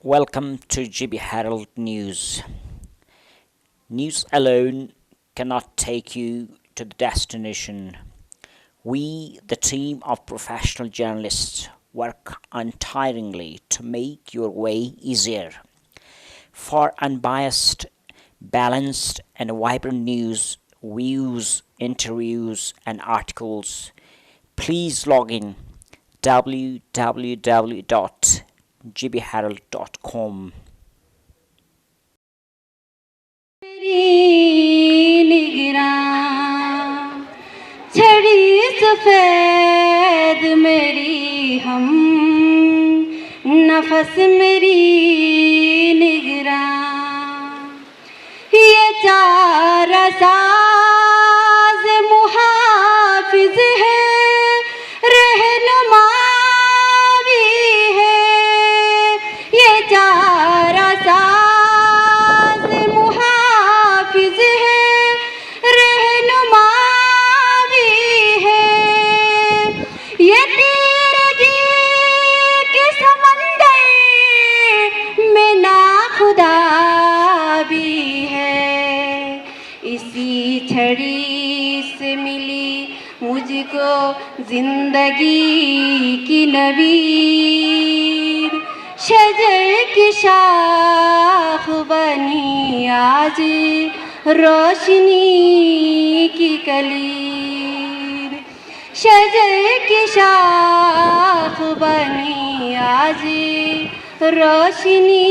Welcome to GB Herald News. News alone cannot take you to the destination. We, the team of professional journalists, work untiringly to make your way easier. For unbiased, balanced, and vibrant news, views, interviews, and articles, please log in www.gbherald.com. छड़ी सफेद मेरी हम नफस मेरी निगरां ये चार साज मुहाफिज है रहनुमा भी है ये चार साज मुहाफिज है रहनुमा ये तीरगी के समंदर में नाखुदा भी है इसी छड़ी से मिली मुझको जिंदगी की नवीर शजर की शाख बनी आज रोशनी की कली शजर की शाख बनी आज रोशनी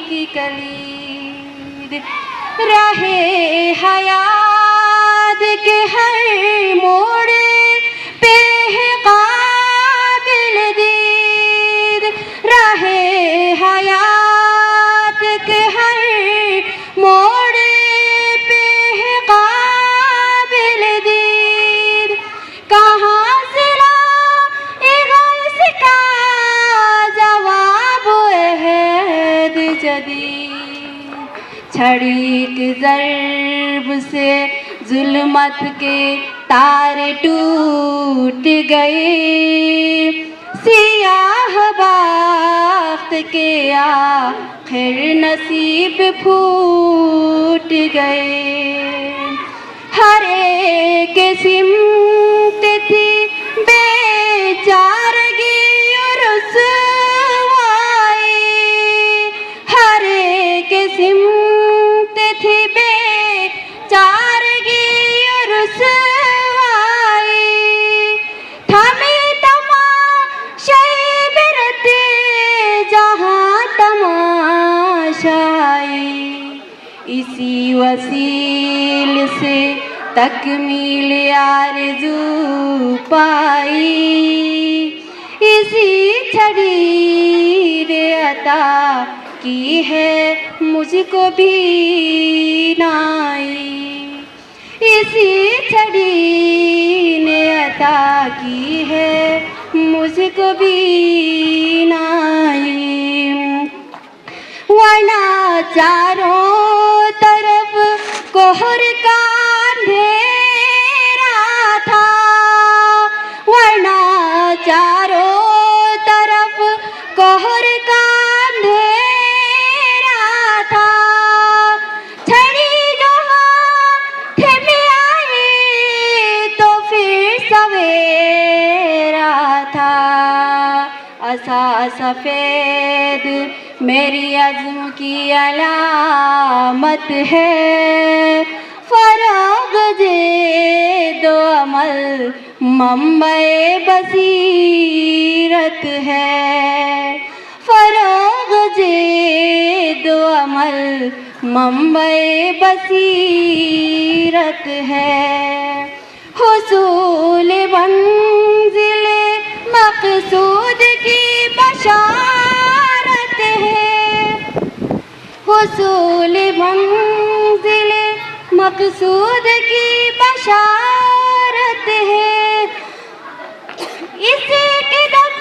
की कलीद रहे हयात के हर मोड़ पे है काबिल दीद रहे हयात के हर मोड़ पे है काबिल दीद कहाँ सिला इग़्ज़ का जवाब अहद जदीद छड़ी की ज़र्ब से ज़ुल्मत के तारे टूट गए सियाह बख्त के आखिर नसीब फूट गए हर एक सिमत थी बेचारगी और रुसवाई हर एक सिमत थी बेचारगी और रुसवाई थमी तमाशाई बिरते जहाँ तमाशाई इसी वसील से तकमील आरज़ू पाई इसी छड़ी ने अता की है मुझको भी नाई इसी छड़ी ने अता की है मुझको भी नाई वरना चारों तरफ कोहर का अंधेरा था वरना चारों तरफ कोहर का अंधेरा था छड़ी जो हाथ में आई तो फिर सवेरा था असा सफेद मेरी अज़्म की अलामत है फराग जे दो अमल मंबे बसीरत है फराग जे दो अमल मंबे बसीरत है हुसूल मंजिल मक़सूद की बशारत है हुसूल मंजिल मक़सूद की बशारत है इसी के दम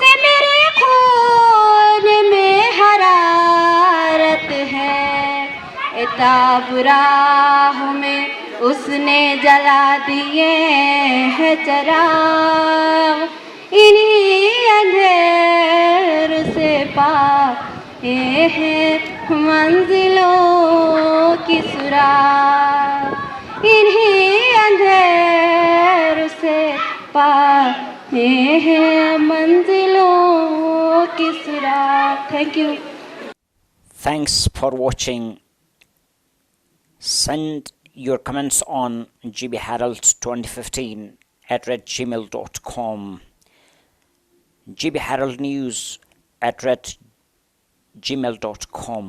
से मेरे खून में हरारत है इताब राह में उसने जला दिए हैं चराग इन्हीं अंधेर से पाए हैं मंजिलों की सुराग इन्हीं अंधेरों से पाए हैं मंजिलों की सुराग। Thank you. Thanks for watching. Send your comments on gbherald2015@gmail.com, gbheraldnews@gmail.com.